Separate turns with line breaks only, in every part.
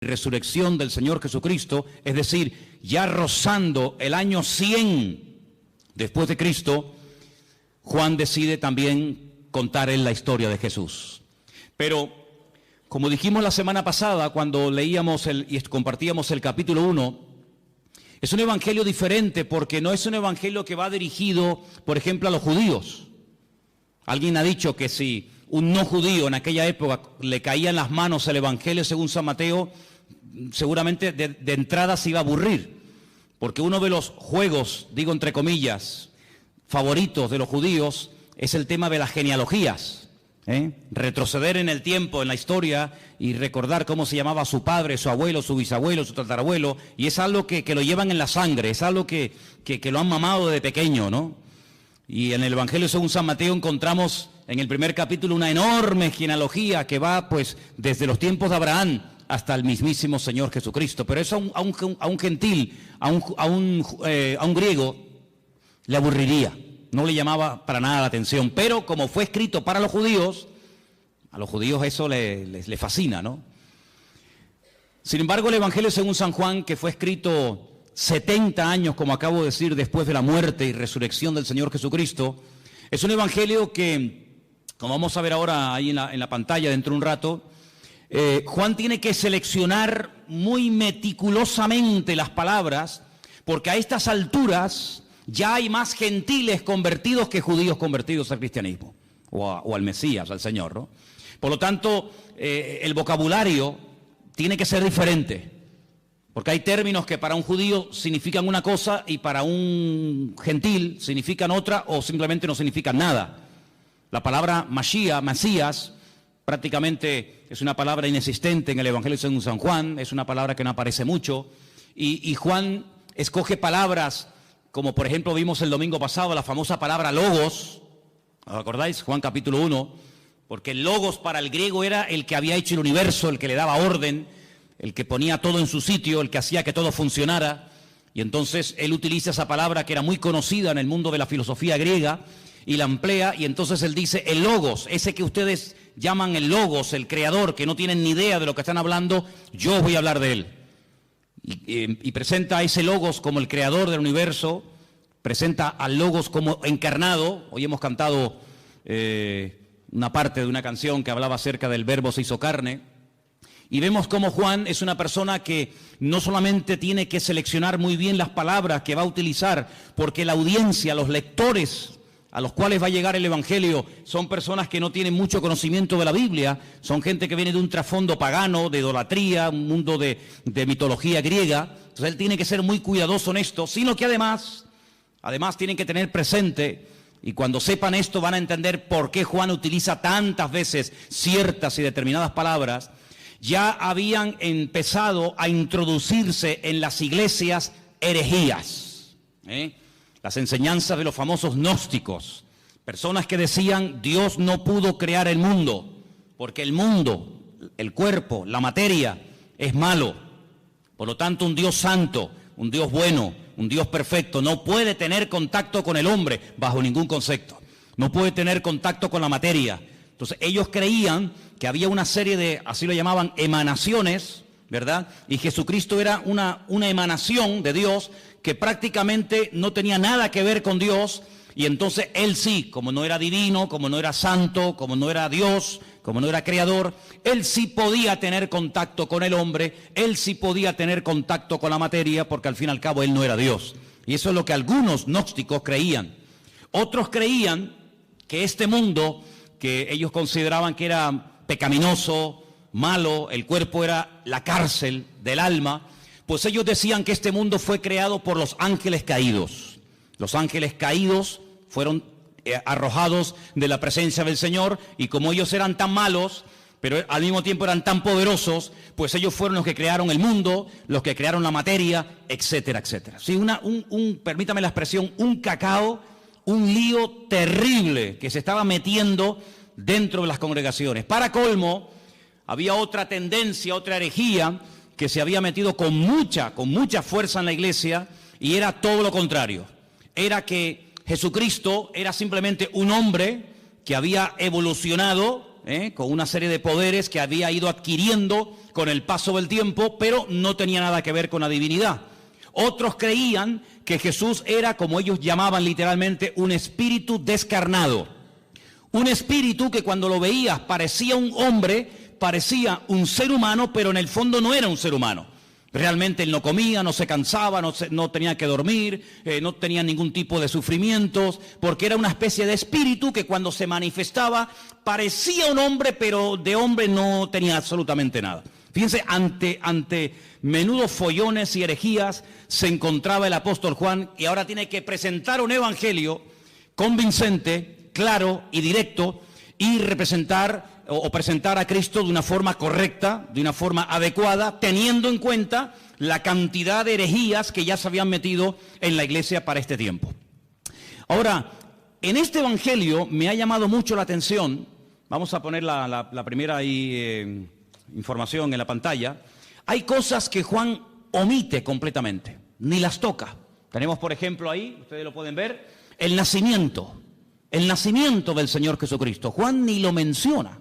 resurrección del Señor Jesucristo, es decir, ya rozando el año 100 después de Cristo, Juan decide también contar en la historia de Jesús. Pero, como dijimos la semana pasada, cuando leíamos y compartíamos el capítulo 1, es un evangelio diferente porque no es un evangelio que va dirigido, por ejemplo, a los judíos. Alguien ha dicho que si un no judío en aquella época le caía en las manos el evangelio según San Mateo, seguramente de entrada se iba a aburrir, porque uno de los juegos, digo entre comillas, favoritos de los judíos es el tema de las genealogías, retroceder en el tiempo, en la historia, y recordar cómo se llamaba su padre, su abuelo, su bisabuelo, su tatarabuelo, y es algo que lo llevan en la sangre, es algo que lo han mamado de pequeño, ¿no? Y en el Evangelio según San Mateo encontramos en el primer capítulo una enorme genealogía que va pues desde los tiempos de Abraham hasta el mismísimo Señor Jesucristo. Pero eso a un gentil, a un griego, le aburriría, no le llamaba para nada la atención. Pero como fue escrito para los judíos, a los judíos eso les fascina, ¿no? Sin embargo, el Evangelio según San Juan, que fue escrito 70 años, como acabo de decir, después de la muerte y resurrección del Señor Jesucristo, es un evangelio que, como vamos a ver ahora ahí en la pantalla dentro de un rato, Juan tiene que seleccionar muy meticulosamente las palabras, porque a estas alturas ya hay más gentiles convertidos que judíos convertidos al cristianismo, o al Mesías, al Señor, ¿no? Por lo tanto, el vocabulario tiene que ser diferente. Porque hay términos que para un judío significan una cosa y para un gentil significan otra o simplemente no significan nada. La palabra Mashiach, Mesías, prácticamente es una palabra inexistente en el Evangelio según San Juan, es una palabra que no aparece mucho. Y Juan escoge palabras como por ejemplo vimos el domingo pasado la famosa palabra logos, ¿os acordáis? Juan capítulo 1, porque el logos para el griego era el que había hecho el universo, el que le daba orden, el que ponía todo en su sitio, el que hacía que todo funcionara. Y entonces él utiliza esa palabra que era muy conocida en el mundo de la filosofía griega y la emplea, y entonces él dice el logos, ese que ustedes llaman el logos, el creador, que no tienen ni idea de lo que están hablando, yo voy a hablar de él. Y presenta a ese logos como el creador del universo, presenta al logos como encarnado. Hoy hemos cantado una parte de una canción que hablaba acerca del verbo se hizo carne. Y vemos cómo Juan es una persona que no solamente tiene que seleccionar muy bien las palabras que va a utilizar, porque la audiencia, los lectores a los cuales va a llegar el Evangelio, son personas que no tienen mucho conocimiento de la Biblia, son gente que viene de un trasfondo pagano, de idolatría, un mundo de mitología griega. Entonces él tiene que ser muy cuidadoso en esto, sino que además tienen que tener presente, y cuando sepan esto van a entender por qué Juan utiliza tantas veces ciertas y determinadas palabras. Ya habían empezado a introducirse en las iglesias herejías, las enseñanzas de los famosos gnósticos, personas que decían Dios no pudo crear el mundo, porque el mundo, el cuerpo, la materia es malo, por lo tanto un Dios santo, un Dios bueno, un Dios perfecto no puede tener contacto con el hombre bajo ningún concepto, no puede tener contacto con la materia. Entonces ellos creían que había una serie de, así lo llamaban, emanaciones, ¿verdad? Y Jesucristo era una emanación de Dios que prácticamente no tenía nada que ver con Dios, y entonces él sí, como no era divino, como no era santo, como no era Dios, como no era creador, él sí podía tener contacto con el hombre, él sí podía tener contacto con la materia, porque al fin y al cabo él no era Dios. Y eso es lo que algunos gnósticos creían. Otros creían que este mundo, que ellos consideraban que era pecaminoso, malo, el cuerpo era la cárcel del alma, pues ellos decían que este mundo fue creado por los ángeles caídos. Los ángeles caídos fueron arrojados de la presencia del Señor, y como ellos eran tan malos, pero al mismo tiempo eran tan poderosos, pues ellos fueron los que crearon el mundo, los que crearon la materia, etcétera, etcétera. Sí, permítame la expresión, un cacao, un lío terrible que se estaba metiendo dentro de las congregaciones. Para colmo, había otra tendencia, otra herejía que se había metido con mucha fuerza en la iglesia, y era todo lo contrario. Era que Jesucristo era simplemente un hombre que había evolucionado con una serie de poderes que había ido adquiriendo con el paso del tiempo, pero no tenía nada que ver con la divinidad. Otros creían que Jesús era, como ellos llamaban literalmente, un espíritu descarnado. Un espíritu que cuando lo veías parecía un hombre, parecía un ser humano, pero en el fondo no era un ser humano. Realmente él no comía, no se cansaba, no tenía que dormir, no tenía ningún tipo de sufrimientos, porque era una especie de espíritu que cuando se manifestaba parecía un hombre, pero de hombre no tenía absolutamente nada. Fíjense, ante menudos follones y herejías se encontraba el apóstol Juan, y ahora tiene que presentar un evangelio convincente, claro y directo, y representar o presentar a Cristo de una forma correcta, de una forma adecuada, teniendo en cuenta la cantidad de herejías que ya se habían metido en la iglesia para este tiempo. Ahora, en este evangelio me ha llamado mucho la atención, vamos a poner la primera información en la pantalla. Hay cosas que Juan omite completamente, ni las toca. Tenemos, por ejemplo, ahí, ustedes lo pueden ver, el nacimiento del Señor Jesucristo. Juan ni lo menciona.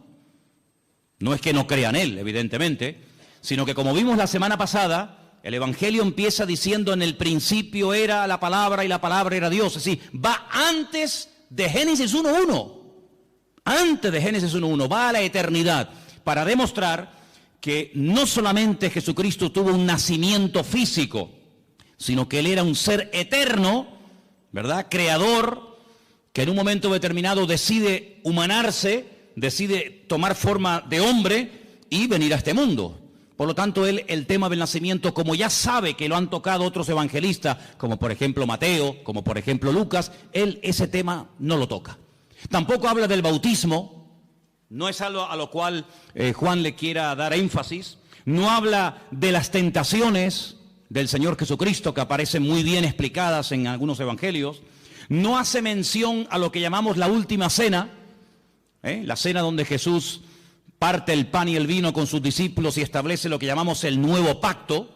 No es que no crea en Él, evidentemente, sino que como vimos la semana pasada, el Evangelio empieza diciendo: en el principio era la palabra y la palabra era Dios. Es decir, va antes de Génesis 1.1. Antes de Génesis 1.1, va a la eternidad para demostrar que no solamente Jesucristo tuvo un nacimiento físico, sino que Él era un ser eterno, ¿verdad? Creador, que en un momento determinado decide humanarse, decide tomar forma de hombre y venir a este mundo. Por lo tanto, él, el tema del nacimiento, como ya sabe que lo han tocado otros evangelistas, como por ejemplo Mateo, como por ejemplo Lucas, él ese tema no lo toca. Tampoco habla del bautismo, no es algo a lo cual Juan le quiera dar énfasis. No habla de las tentaciones del Señor Jesucristo, que aparecen muy bien explicadas en algunos evangelios. No hace mención a lo que llamamos la última cena, la cena donde Jesús parte el pan y el vino con sus discípulos y establece lo que llamamos el nuevo pacto.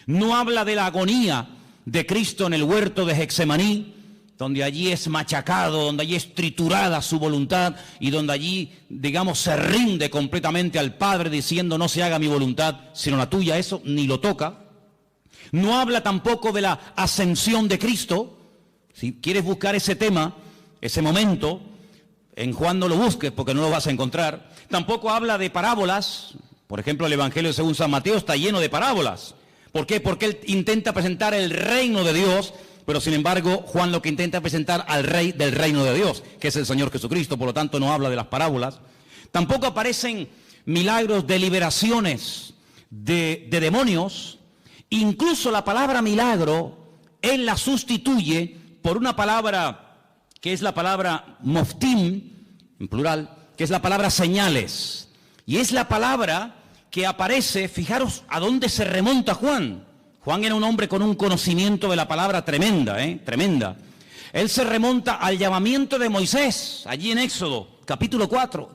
No habla de la agonía de Cristo en el huerto de Getsemaní, donde allí es machacado, donde allí es triturada su voluntad y donde allí, digamos, se rinde completamente al Padre diciendo: no se haga mi voluntad sino la tuya. Eso ni lo toca. No habla tampoco de la ascensión de Cristo. Si quieres buscar ese tema, ese momento, en Juan no lo busques porque no lo vas a encontrar. Tampoco habla de parábolas. Por ejemplo, el Evangelio según San Mateo está lleno de parábolas. ¿Por qué? Porque él intenta presentar el reino de Dios, pero sin embargo Juan lo que intenta presentar al rey del reino de Dios, que es el Señor Jesucristo. Por lo tanto no habla de las parábolas. Tampoco aparecen milagros de liberaciones de demonios. Incluso la palabra milagro él la sustituye por una palabra que es la palabra moftim, en plural, que es la palabra señales. Y es la palabra que aparece, fijaros a dónde se remonta Juan. Juan era un hombre con un conocimiento de la palabra tremenda, tremenda. Él se remonta al llamamiento de Moisés, allí en Éxodo, capítulo 4,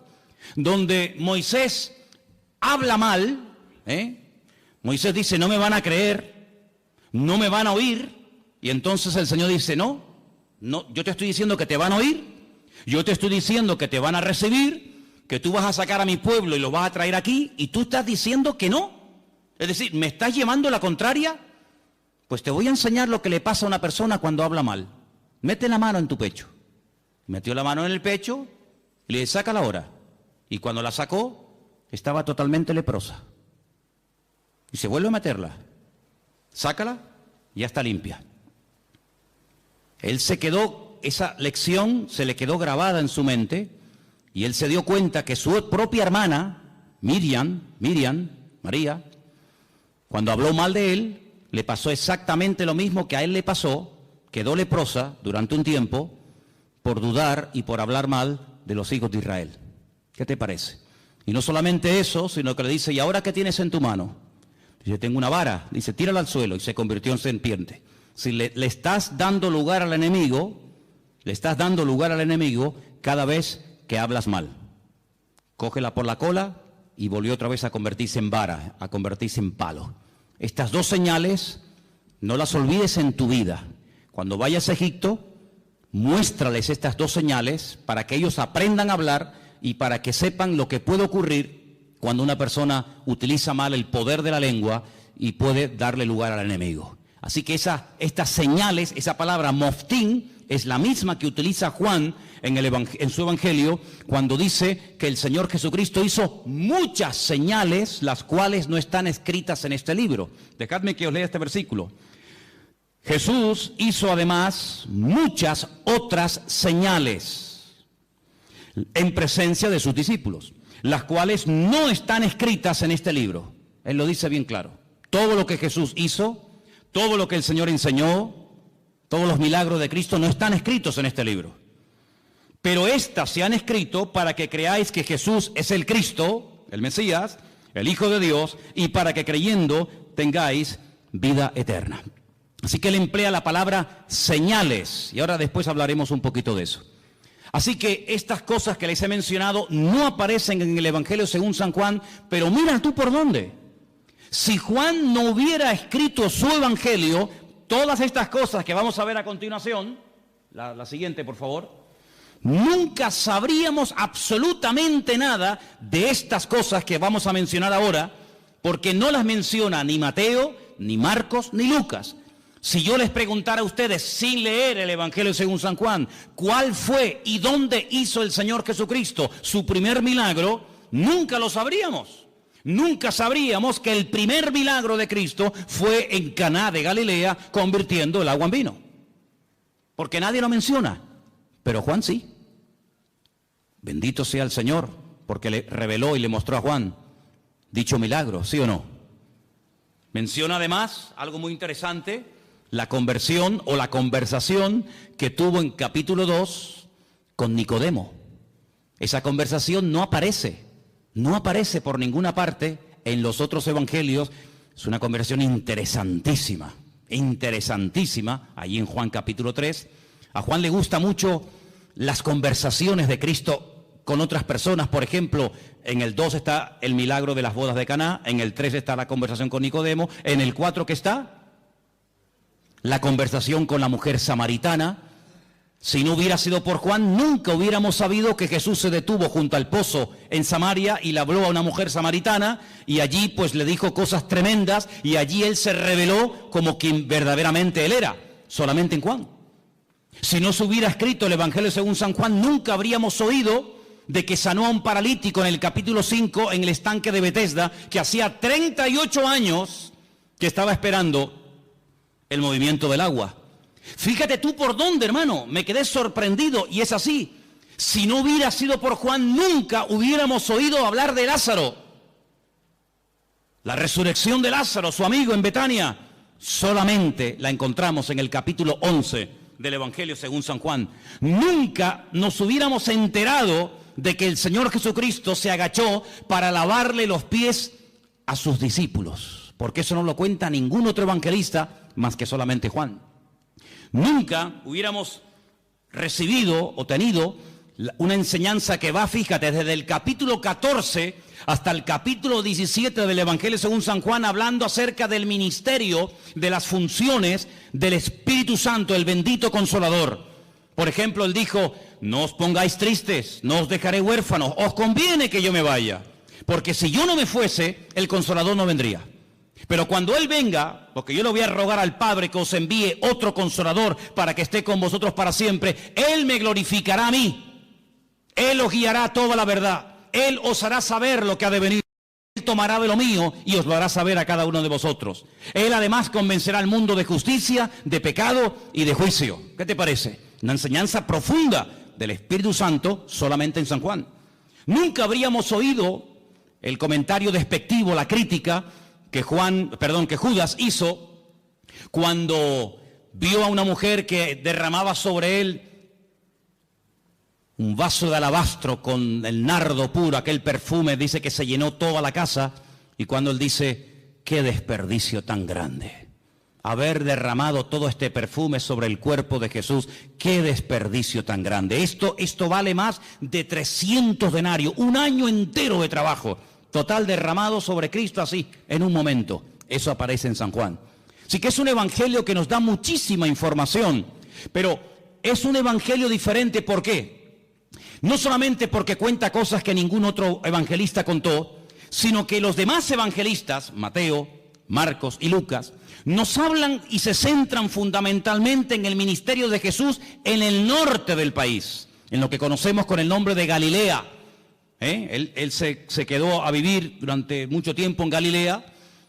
donde Moisés habla mal, Moisés dice: no me van a creer, no me van a oír. Y entonces el Señor dice: no, yo te estoy diciendo que te van a oír, yo te estoy diciendo que te van a recibir, que tú vas a sacar a mi pueblo y lo vas a traer aquí, y tú estás diciendo que no. Es decir, ¿me estás llevando la contraria? Pues te voy a enseñar lo que le pasa a una persona cuando habla mal. Mete la mano en tu pecho. Metió la mano en el pecho y le saca la hora. Y cuando la sacó, estaba totalmente leprosa. Y se vuelve a meterla. Sácala, ya está limpia. Él se quedó, esa lección se le quedó grabada en su mente, y él se dio cuenta que su propia hermana, María, cuando habló mal de él, le pasó exactamente lo mismo que a él le pasó. Quedó leprosa durante un tiempo por dudar y por hablar mal de los hijos de Israel. ¿Qué te parece? Y no solamente eso, sino que le dice: ¿y ahora qué tienes en tu mano? Dice: tengo una vara. Dice: tírala al suelo, y se convirtió en serpiente. Si le estás dando lugar al enemigo, cada vez que hablas mal. Cógela por la cola y volvió otra vez a convertirse en vara, a convertirse en palo. Estas dos señales no las olvides en tu vida. Cuando vayas a Egipto, muéstrales estas dos señales para que ellos aprendan a hablar y para que sepan lo que puede ocurrir cuando una persona utiliza mal el poder de la lengua y puede darle lugar al enemigo. Así que estas señales, esa palabra moftín, es la misma que utiliza Juan en su evangelio cuando dice que el Señor Jesucristo hizo muchas señales, las cuales no están escritas en este libro. Dejadme que os lea este versículo. Jesús hizo además muchas otras señales en presencia de sus discípulos, las cuales no están escritas en este libro. Él lo dice bien claro. Todo lo que Jesús hizo, todo lo que el Señor enseñó, todos los milagros de Cristo no están escritos en este libro. Pero estas se han escrito para que creáis que Jesús es el Cristo, el Mesías, el Hijo de Dios, y para que creyendo tengáis vida eterna. Así que él emplea la palabra señales, y ahora después hablaremos un poquito de eso. Así que estas cosas que les he mencionado no aparecen en el Evangelio según San Juan, pero mira tú por dónde. Si Juan no hubiera escrito su Evangelio, todas estas cosas que vamos a ver a continuación, la siguiente por favor, nunca sabríamos absolutamente nada de estas cosas que vamos a mencionar ahora, porque no las menciona ni Mateo, ni Marcos, ni Lucas. Si yo les preguntara a ustedes, sin leer el Evangelio según San Juan, cuál fue y dónde hizo el Señor Jesucristo su primer milagro, nunca lo sabríamos. Nunca sabríamos que el primer milagro de Cristo fue en Caná de Galilea, convirtiendo el agua en vino. Porque nadie lo menciona, pero Juan sí. Bendito sea el Señor, porque le reveló y le mostró a Juan dicho milagro, ¿sí o no? Menciona además algo muy interesante, la conversión o la conversación que tuvo en capítulo 2 con Nicodemo. Esa conversación no aparece por ninguna parte en los otros evangelios. Es una conversación interesantísima, ahí en Juan capítulo 3. A Juan le gusta mucho las conversaciones de Cristo con otras personas. Por ejemplo, en el 2 está el milagro de las bodas de Caná, en el 3 está la conversación con Nicodemo, en el 4 ¿qué está? La conversación con la mujer samaritana. Si no hubiera sido por Juan, nunca hubiéramos sabido que Jesús se detuvo junto al pozo en Samaria y le habló a una mujer samaritana, y allí pues le dijo cosas tremendas, y allí él se reveló como quien verdaderamente él era, solamente en Juan. Si no se hubiera escrito el Evangelio según San Juan, nunca habríamos oído de que sanó a un paralítico en el capítulo 5 en el estanque de Betesda, que hacía 38 años que estaba esperando el movimiento del agua. Fíjate tú por dónde, hermano, me quedé sorprendido, y es así. Si no hubiera sido por Juan, nunca hubiéramos oído hablar de Lázaro. La resurrección de Lázaro, su amigo en Betania, solamente la encontramos en el capítulo 11 del Evangelio según San Juan. Nunca nos hubiéramos enterado de que el Señor Jesucristo se agachó para lavarle los pies a sus discípulos, porque eso no lo cuenta ningún otro evangelista más que solamente Juan. Nunca hubiéramos recibido o tenido una enseñanza que va, fíjate, desde el capítulo 14 hasta el capítulo 17 del Evangelio según San Juan, hablando acerca del ministerio, de las funciones del Espíritu Santo, el bendito Consolador. Por ejemplo, él dijo: no os pongáis tristes, no os dejaré huérfanos, os conviene que yo me vaya, porque si yo no me fuese, el Consolador no vendría. Pero cuando Él venga, porque yo le voy a rogar al Padre que os envíe otro Consolador para que esté con vosotros para siempre, Él me glorificará a mí. Él os guiará a toda la verdad. Él os hará saber lo que ha de venir. Él tomará de lo mío y os lo hará saber a cada uno de vosotros. Él además convencerá al mundo de justicia, de pecado y de juicio. ¿Qué te parece? Una enseñanza profunda del Espíritu Santo solamente en San Juan. Nunca habríamos oído el comentario despectivo, la crítica que Judas hizo cuando vio a una mujer que derramaba sobre él un vaso de alabastro con el nardo puro, aquel perfume. Dice que se llenó toda la casa, y cuando él dice: qué desperdicio tan grande, haber derramado todo este perfume sobre el cuerpo de Jesús, qué desperdicio tan grande. Esto vale más de 300 denarios, un año entero de trabajo total derramado sobre Cristo así, en un momento. Eso aparece en San Juan. Así que es un evangelio que nos da muchísima información, pero es un evangelio diferente. ¿Por qué? No solamente porque cuenta cosas que ningún otro evangelista contó, sino que los demás evangelistas, Mateo, Marcos y Lucas, nos hablan y se centran fundamentalmente en el ministerio de Jesús en el norte del país, en lo que conocemos con el nombre de Galilea. Él se quedó a vivir durante mucho tiempo en Galilea,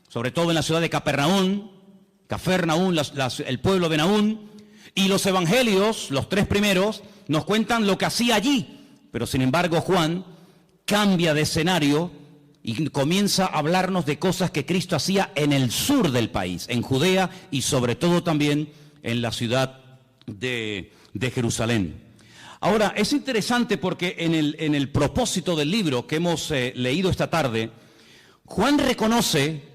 sobre todo en la ciudad de Capernaum, el pueblo de Naún, y los evangelios, los tres primeros, nos cuentan lo que hacía allí. Pero sin embargo Juan cambia de escenario y comienza a hablarnos de cosas que Cristo hacía en el sur del país, en Judea y sobre todo también en la ciudad de Jerusalén. Ahora, es interesante porque en el propósito del libro que hemos leído esta tarde, Juan reconoce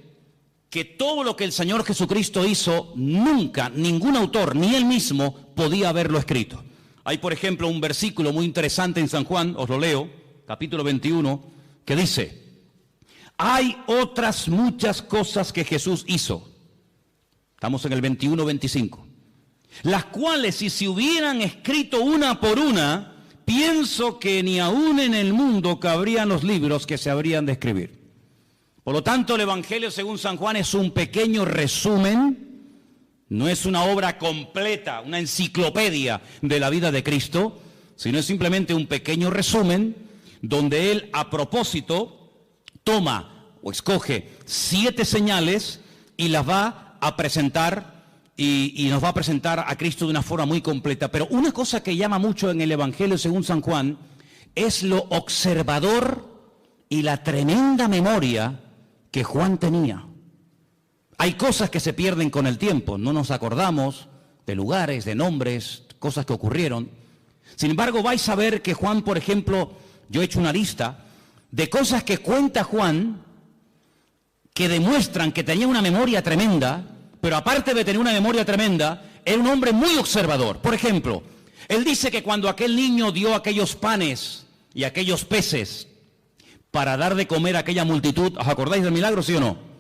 que todo lo que el Señor Jesucristo hizo, nunca ningún autor, ni él mismo, podía haberlo escrito. Hay, por ejemplo, un versículo muy interesante en San Juan, os lo leo, capítulo 21, que dice: hay otras muchas cosas que Jesús hizo. Estamos en el 21-25. Las cuales, si se hubieran escrito una por una, pienso que ni aún en el mundo cabrían los libros que se habrían de escribir. Por lo tanto, el Evangelio según San Juan es un pequeño resumen. No es una obra completa, una enciclopedia de la vida de Cristo, sino es simplemente un pequeño resumen donde él a propósito toma o escoge 7 señales y las va a presentar y nos va a presentar a Cristo de una forma muy completa. Pero una cosa que llama mucho en el Evangelio según San Juan es lo observador y la tremenda memoria que Juan tenía. Hay cosas que se pierden con el tiempo, no nos acordamos de lugares, de nombres, cosas que ocurrieron. Sin embargo, vais a ver que Juan, por ejemplo, yo he hecho una lista de cosas que cuenta Juan que demuestran que tenía una memoria tremenda, pero aparte de tener una memoria tremenda, era un hombre muy observador. Por ejemplo, él dice que cuando aquel niño dio aquellos panes y aquellos peces para dar de comer a aquella multitud, ¿os acordáis del milagro, sí o no?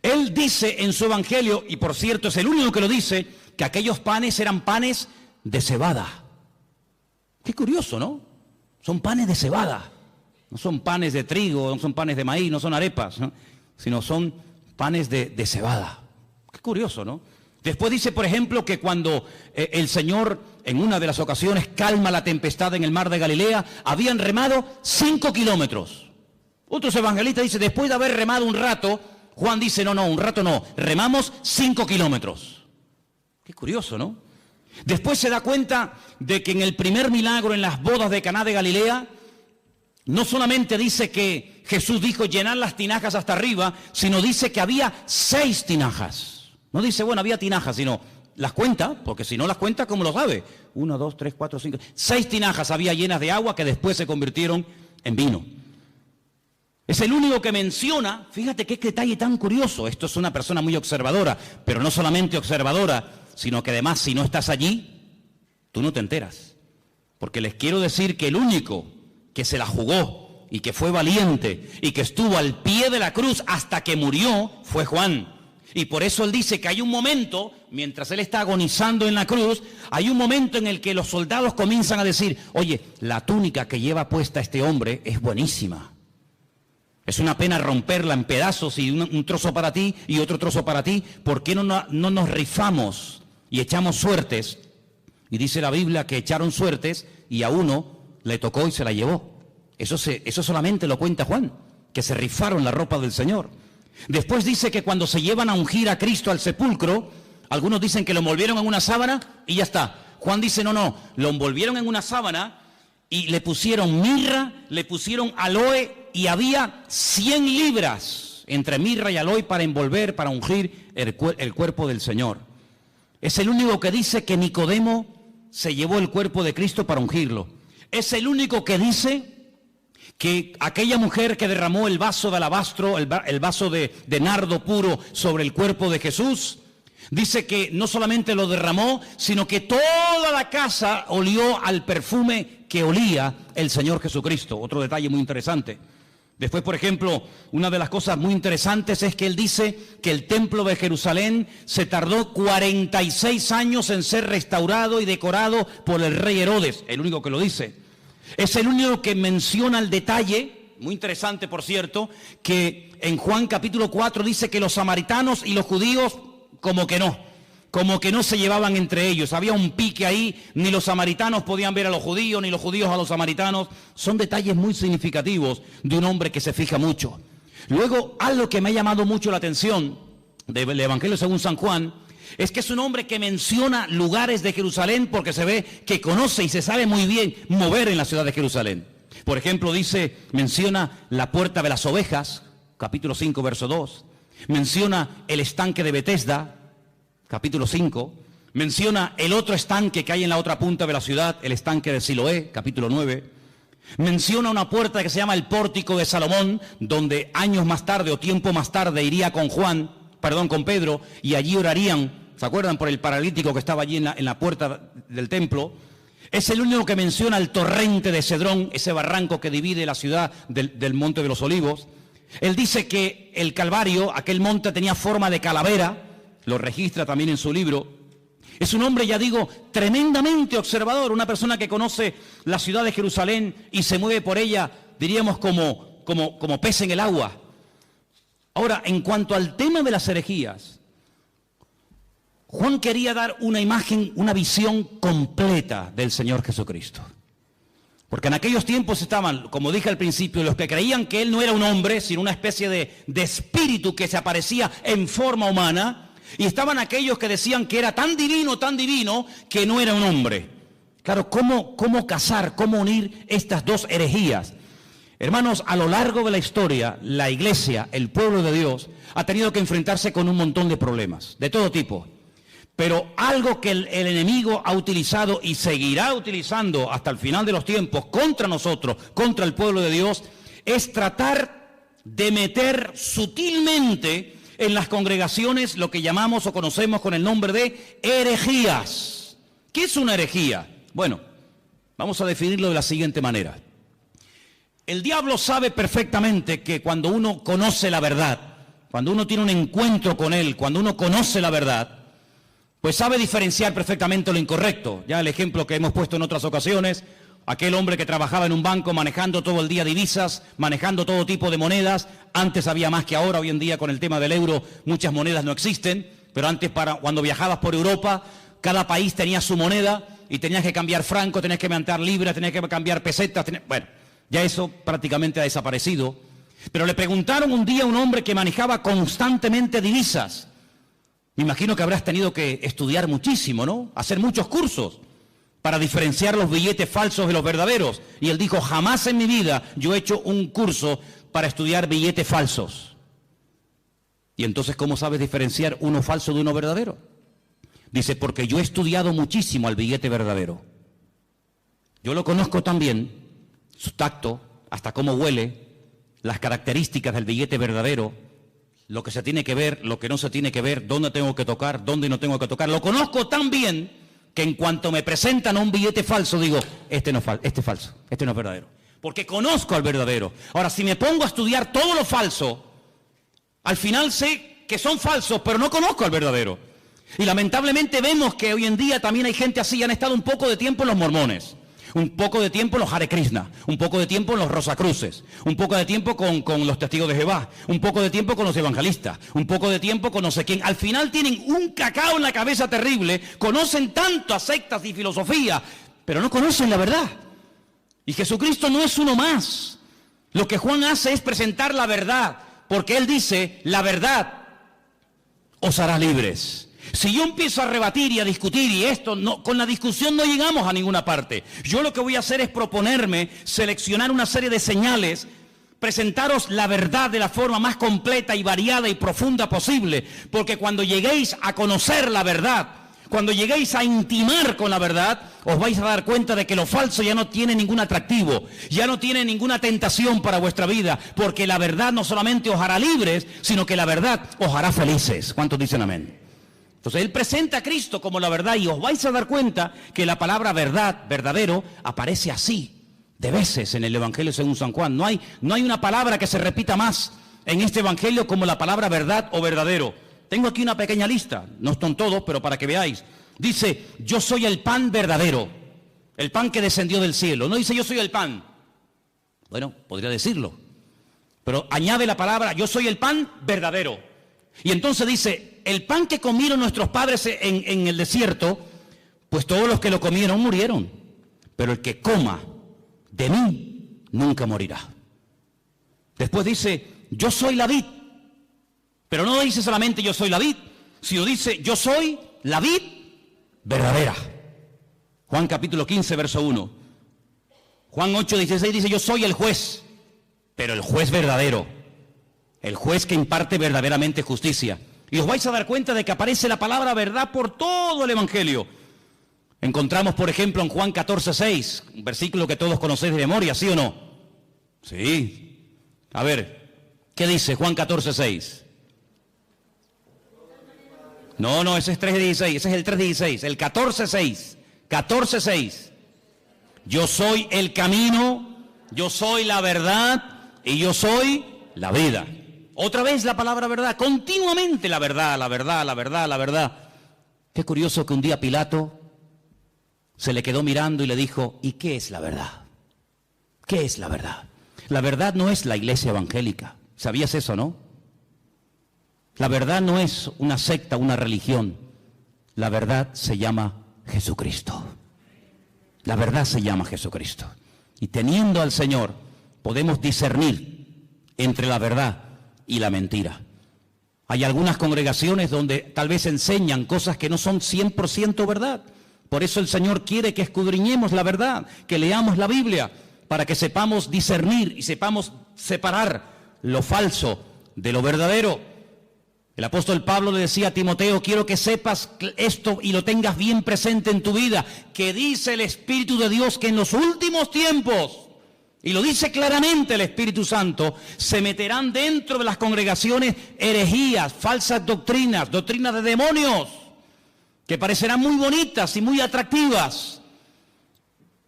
Él dice en su evangelio, y por cierto es el único que lo dice, que aquellos panes eran panes de cebada. Qué curioso, ¿no? Son panes de cebada. No son panes de trigo, no son panes de maíz, no son arepas, ¿no? Sino son panes de cebada. Qué curioso, ¿no? Después dice, por ejemplo, que cuando el Señor en una de las ocasiones calma la tempestad en el mar de Galilea, habían remado 5 kilómetros. Otros evangelistas dicen, después de haber remado un rato, Juan dice, no, un rato no, remamos 5 kilómetros. Qué curioso, ¿no? Después se da cuenta de que en el primer milagro en las bodas de Caná de Galilea, no solamente dice que Jesús dijo llenar las tinajas hasta arriba, sino dice que había 6 tinajas. No dice, bueno, había tinajas, sino las cuenta, porque si no las cuenta, ¿cómo lo sabe? 1, 2, 3, 4, 5, 6 tinajas había llenas de agua que después se convirtieron en vino. Es el único que menciona, fíjate qué detalle tan curioso, esto es una persona muy observadora, pero no solamente observadora, sino que además si no estás allí, tú no te enteras. Porque les quiero decir que el único que se la jugó y que fue valiente y que estuvo al pie de la cruz hasta que murió fue Juan. Y por eso él dice que hay un momento, mientras él está agonizando en la cruz, hay un momento en el que los soldados comienzan a decir, oye, la túnica que lleva puesta este hombre es buenísima. Es una pena romperla en pedazos y un trozo para ti y otro trozo para ti. ¿Por qué no nos rifamos y echamos suertes? Y dice la Biblia que echaron suertes y a uno le tocó y se la llevó. Eso solamente lo cuenta Juan, que se rifaron la ropa del Señor. Después dice que cuando se llevan a ungir a Cristo al sepulcro, algunos dicen que lo envolvieron en una sábana y ya está. Juan dice, no, lo envolvieron en una sábana y le pusieron mirra, le pusieron aloe y había 100 libras entre mirra y aloe para envolver, para ungir el cuerpo del Señor. Es el único que dice que Nicodemo se llevó el cuerpo de Cristo para ungirlo. Es el único que dice que aquella mujer que derramó el vaso de alabastro, el vaso de nardo puro sobre el cuerpo de Jesús, dice que no solamente lo derramó, sino que toda la casa olió al perfume que olía el Señor Jesucristo. Otro detalle muy interesante. Después, por ejemplo, una de las cosas muy interesantes es que él dice que el templo de Jerusalén se tardó 46 años en ser restaurado y decorado por el rey Herodes, el único que lo dice. Es el único que menciona el detalle, muy interesante por cierto, que en Juan capítulo 4 dice que los samaritanos y los judíos como que no se llevaban entre ellos. Había un pique ahí, ni los samaritanos podían ver a los judíos, ni los judíos a los samaritanos. Son detalles muy significativos de un hombre que se fija mucho. Luego, algo que me ha llamado mucho la atención del Evangelio según San Juan, es que es un hombre que menciona lugares de Jerusalén porque se ve que conoce y se sabe muy bien mover en la ciudad de Jerusalén. Por ejemplo, menciona la puerta de las ovejas, capítulo 5, verso 2. Menciona el estanque de Betesda, capítulo 5. Menciona el otro estanque que hay en la otra punta de la ciudad, el estanque de Siloé, capítulo 9. Menciona una puerta que se llama el pórtico de Salomón, donde años más tarde o tiempo más tarde iría con Pedro, y allí orarían, ¿se acuerdan? Por el paralítico que estaba allí en la puerta del templo. Es el único que menciona el torrente de Cedrón, ese barranco que divide la ciudad del Monte de los Olivos. Él dice que el Calvario, aquel monte, tenía forma de calavera, lo registra también en su libro. Es un hombre, ya digo, tremendamente observador, una persona que conoce la ciudad de Jerusalén y se mueve por ella, diríamos, como pez en el agua. Ahora, en cuanto al tema de las herejías, Juan quería dar una imagen, una visión completa del Señor Jesucristo. Porque en aquellos tiempos estaban, como dije al principio, los que creían que Él no era un hombre, sino una especie de espíritu que se aparecía en forma humana. Y estaban aquellos que decían que era tan divino, que no era un hombre. Claro, ¿cómo casar, cómo unir estas dos herejías? Hermanos, a lo largo de la historia, la iglesia, el pueblo de Dios, ha tenido que enfrentarse con un montón de problemas, de todo tipo. Pero algo que el enemigo ha utilizado y seguirá utilizando hasta el final de los tiempos contra nosotros, contra el pueblo de Dios, es tratar de meter sutilmente en las congregaciones lo que llamamos o conocemos con el nombre de herejías. ¿Qué es una herejía? Bueno, vamos a definirlo de la siguiente manera. El diablo sabe perfectamente que cuando uno conoce la verdad, cuando uno tiene un encuentro con él, cuando uno conoce la verdad, pues sabe diferenciar perfectamente lo incorrecto. Ya el ejemplo que hemos puesto en otras ocasiones, aquel hombre que trabajaba en un banco manejando todo el día divisas, manejando todo tipo de monedas. Antes había más que ahora, hoy en día con el tema del euro muchas monedas no existen, pero antes cuando viajabas por Europa, cada país tenía su moneda y tenías que cambiar franco, tenías que mandar libras, tenías que cambiar pesetas, bueno, ya eso prácticamente ha desaparecido. Pero le preguntaron un día a un hombre que manejaba constantemente divisas. Me imagino que habrás tenido que estudiar muchísimo, ¿no? Hacer muchos cursos para diferenciar los billetes falsos de los verdaderos. Y él dijo, jamás en mi vida yo he hecho un curso para estudiar billetes falsos. Y entonces, ¿cómo sabes diferenciar uno falso de uno verdadero? Dice, porque yo he estudiado muchísimo al billete verdadero. Yo lo conozco también, su tacto, hasta cómo huele, las características del billete verdadero, lo que se tiene que ver, lo que no se tiene que ver, dónde tengo que tocar, dónde no tengo que tocar. Lo conozco tan bien que en cuanto me presentan un billete falso, digo, este es falso, este no es verdadero. Porque conozco al verdadero. Ahora, si me pongo a estudiar todo lo falso, al final sé que son falsos, pero no conozco al verdadero. Y lamentablemente vemos que hoy en día también hay gente así. Han estado un poco de tiempo en los mormones, un poco de tiempo en los Hare Krishna, un poco de tiempo en los Rosacruces, un poco de tiempo con los testigos de Jehová, un poco de tiempo con los evangelistas, un poco de tiempo con no sé quién. Al final tienen un cacao en la cabeza terrible, conocen tanto a sectas y filosofía, pero no conocen la verdad. Y Jesucristo no es uno más. Lo que Juan hace es presentar la verdad, porque él dice, la verdad os hará libres. Si yo empiezo a rebatir y a discutir y esto, no, con la discusión no llegamos a ninguna parte. Yo lo que voy a hacer es proponerme, seleccionar una serie de señales, presentaros la verdad de la forma más completa y variada y profunda posible, porque cuando lleguéis a conocer la verdad, cuando lleguéis a intimar con la verdad, os vais a dar cuenta de que lo falso ya no tiene ningún atractivo, ya no tiene ninguna tentación para vuestra vida, porque la verdad no solamente os hará libres, sino que la verdad os hará felices. ¿Cuántos dicen amén? Entonces él presenta a Cristo como la verdad y os vais a dar cuenta que la palabra verdad, verdadero, aparece así de veces en el Evangelio según San Juan. No hay una palabra que se repita más en este Evangelio como la palabra verdad o verdadero. Tengo aquí una pequeña lista, no están todos, pero para que veáis. Dice, yo soy el pan verdadero. El pan que descendió del cielo. No dice yo soy el pan. Bueno, podría decirlo. Pero añade la palabra yo soy el pan verdadero. Y entonces dice, el pan que comieron nuestros padres en el desierto, pues todos los que lo comieron murieron. Pero el que coma de mí nunca morirá. Después dice, yo soy la vid. Pero no dice solamente yo soy la vid, sino dice yo soy la vid verdadera. Juan capítulo 15, verso 1. Juan 8, 16 dice yo soy el juez, pero el juez verdadero. El juez que imparte verdaderamente justicia. Y os vais a dar cuenta de que aparece la palabra verdad por todo el Evangelio. Encontramos, por ejemplo, en Juan 14, 6, un versículo que todos conocéis de memoria, ¿sí o no? Sí. A ver, ¿qué dice Juan 14, 6? No, ese es 3:16, ese es el 3:16, el 14:6, 14:6. Yo soy el camino, yo soy la verdad y yo soy la vida. Otra vez la palabra verdad, continuamente la verdad, la verdad, la verdad, la verdad. Qué curioso que un día Pilato se le quedó mirando y le dijo, ¿y qué es la verdad? ¿Qué es la verdad? La verdad no es la iglesia evangélica. ¿Sabías eso, no? La verdad no es una secta, una religión. La verdad se llama Jesucristo. La verdad se llama Jesucristo. Y teniendo al Señor, podemos discernir entre la verdad y la mentira. Hay algunas congregaciones donde tal vez enseñan cosas que no son 100% verdad. Por eso el Señor quiere que escudriñemos la verdad, que leamos la Biblia, para que sepamos discernir y sepamos separar lo falso de lo verdadero. El apóstol Pablo le decía a Timoteo, quiero que sepas esto y lo tengas bien presente en tu vida, que dice el Espíritu de Dios que en los últimos tiempos, y lo dice claramente el Espíritu Santo, se meterán dentro de las congregaciones herejías, falsas doctrinas, doctrinas de demonios, que parecerán muy bonitas y muy atractivas.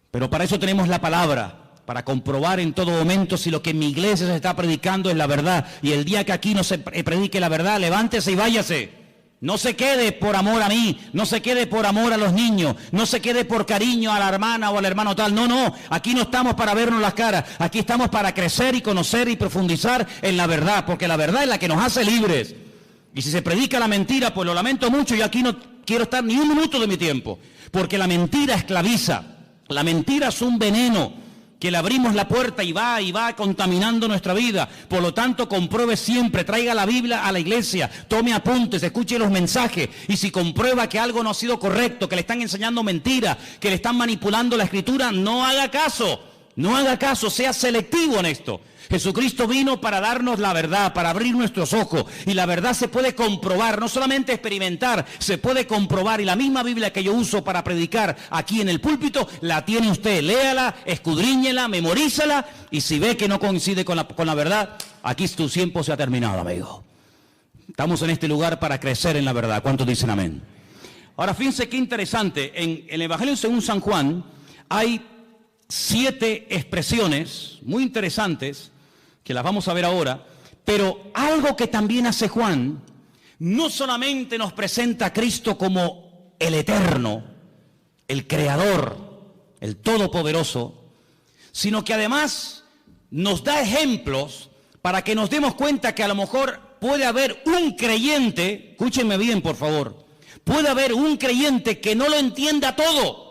Pero para eso tenemos la palabra, para comprobar en todo momento si lo que en mi iglesia se está predicando es la verdad. Y el día que aquí no se predique la verdad, levántese y váyase. No se quede por amor a mí, no se quede por amor a los niños, no se quede por cariño a la hermana o al hermano tal. No, aquí no estamos para vernos las caras, aquí estamos para crecer y conocer y profundizar en la verdad, porque la verdad es la que nos hace libres. Y si se predica la mentira, pues lo lamento mucho, y aquí no quiero estar ni un minuto de mi tiempo, porque la mentira esclaviza, la mentira es un veneno que le abrimos la puerta y va contaminando nuestra vida. Por lo tanto, compruebe siempre, traiga la Biblia a la iglesia, tome apuntes, escuche los mensajes, y si comprueba que algo no ha sido correcto, que le están enseñando mentiras, que le están manipulando la escritura, no haga caso, sea selectivo en esto. Jesucristo vino para darnos la verdad, para abrir nuestros ojos, y la verdad se puede comprobar, no solamente experimentar, se puede comprobar, y la misma Biblia que yo uso para predicar aquí en el púlpito, la tiene usted, léala, escudriñela, memorízala, y si ve que no coincide con la verdad, aquí tu tiempo se ha terminado, amigo. Estamos en este lugar para crecer en la verdad. ¿Cuántos dicen amén? Ahora, fíjense qué interesante, en el Evangelio según San Juan hay 7 expresiones muy interesantes, que las vamos a ver ahora, pero algo que también hace Juan, no solamente nos presenta a Cristo como el eterno, el creador, el todopoderoso, sino que además nos da ejemplos para que nos demos cuenta que a lo mejor puede haber un creyente, escúchenme bien por favor, puede haber un creyente que no lo entienda todo,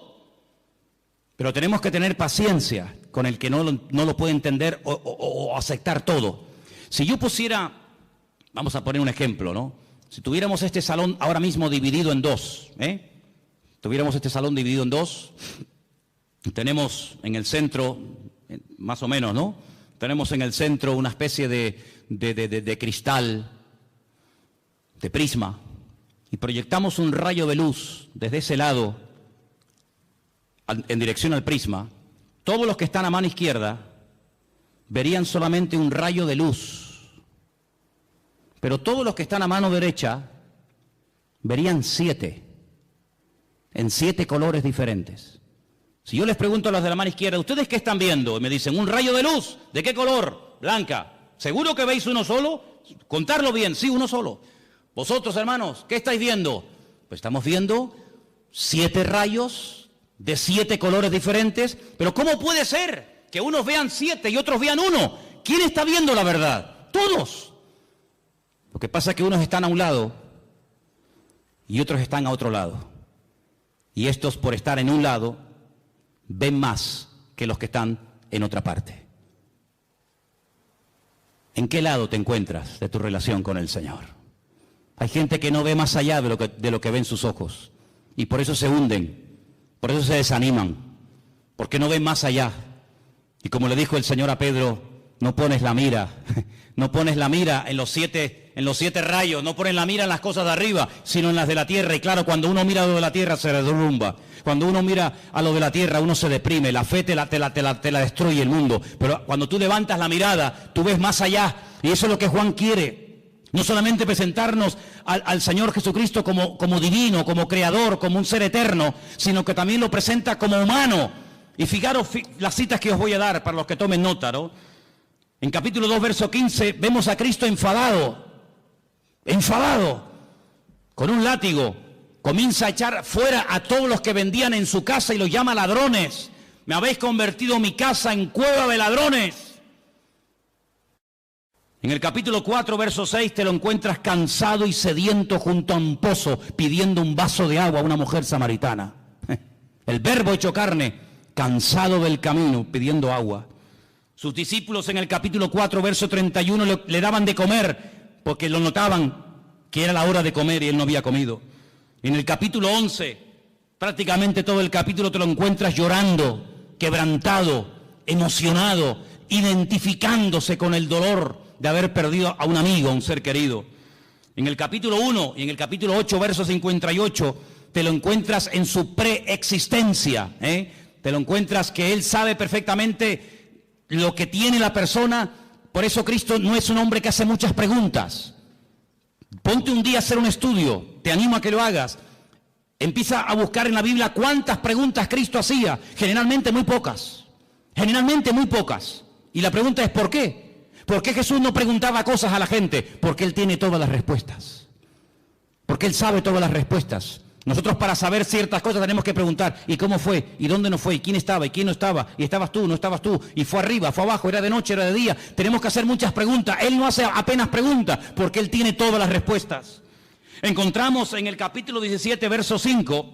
pero tenemos que tener paciencia con el que no lo puede entender o aceptar todo. Si yo pusiera, vamos a poner un ejemplo, ¿no? Si tuviéramos este salón ahora mismo dividido en dos, tuviéramos este salón dividido en dos, tenemos en el centro, más o menos, ¿no? Tenemos en el centro una especie de cristal, de prisma, y proyectamos un rayo de luz desde ese lado en dirección al prisma. Todos los que están a mano izquierda verían solamente un rayo de luz, pero todos los que están a mano derecha verían 7, en 7 colores diferentes. Si yo les pregunto a los de la mano izquierda, ¿ustedes qué están viendo? Y me dicen, un rayo de luz. ¿De qué color? Blanca. ¿Seguro que veis uno solo? Contarlo bien, sí, uno solo. Vosotros, hermanos, ¿qué estáis viendo? Pues estamos viendo 7 rayos de 7 colores diferentes. Pero ¿cómo puede ser que unos vean 7 y otros vean 1? ¿Quién está viendo la verdad? Todos. Lo que pasa es que unos están a un lado y otros están a otro lado. Y estos, por estar en un lado, ven más que los que están en otra parte. ¿En qué lado te encuentras de tu relación con el Señor? Hay gente que no ve más allá de lo que ven sus ojos. Y por eso se hunden, por eso se desaniman, porque no ven más allá. Y como le dijo el Señor a Pedro, no pones la mira, no pones la mira en los siete rayos, no pones la mira en las cosas de arriba, sino en las de la tierra. Y claro, cuando uno mira a lo de la tierra se derrumba. Cuando uno mira a lo de la tierra, uno se deprime, la fe te la destruye el mundo. Pero cuando tú levantas la mirada, tú ves más allá. Y eso es lo que Juan quiere. No solamente presentarnos al Señor Jesucristo como divino, como creador, como un ser eterno, sino que también lo presenta como humano. Y fijaros las citas que os voy a dar para los que tomen nota, ¿no? En capítulo 2, verso 15, vemos a Cristo enfadado, con un látigo. Comienza a echar fuera a todos los que vendían en su casa y los llama ladrones. Me habéis convertido mi casa en cueva de ladrones. En el capítulo 4, verso 6, te lo encuentras cansado y sediento junto a un pozo, pidiendo un vaso de agua a una mujer samaritana. El Verbo hecho carne, cansado del camino, pidiendo agua. Sus discípulos en el capítulo 4, verso 31, le daban de comer, porque lo notaban que era la hora de comer y él no había comido. En el capítulo 11, prácticamente todo el capítulo te lo encuentras llorando, quebrantado, emocionado, identificándose con el dolor de haber perdido a un amigo, a un ser querido. En el capítulo 1 y en el capítulo 8, verso 58, te lo encuentras en su preexistencia, Te lo encuentras que él sabe perfectamente lo que tiene la persona. Por eso Cristo no es un hombre que hace muchas preguntas. Ponte un día a hacer un estudio, te animo a que lo hagas. Empieza a buscar en la Biblia cuántas preguntas Cristo hacía. Generalmente muy pocas. Y la pregunta es ¿por qué? ¿Por qué Jesús no preguntaba cosas a la gente? Porque Él tiene todas las respuestas. Porque Él sabe todas las respuestas. Nosotros para saber ciertas cosas tenemos que preguntar, ¿y cómo fue? ¿Y dónde no fue? ¿Y quién estaba? ¿Y quién no estaba? ¿Y estabas tú? ¿No estabas tú? ¿Y fue arriba? ¿Fue abajo? ¿Era de noche? ¿Era de día? Tenemos que hacer muchas preguntas. Él no hace apenas preguntas, porque Él tiene todas las respuestas. Encontramos en el capítulo 17, verso 5,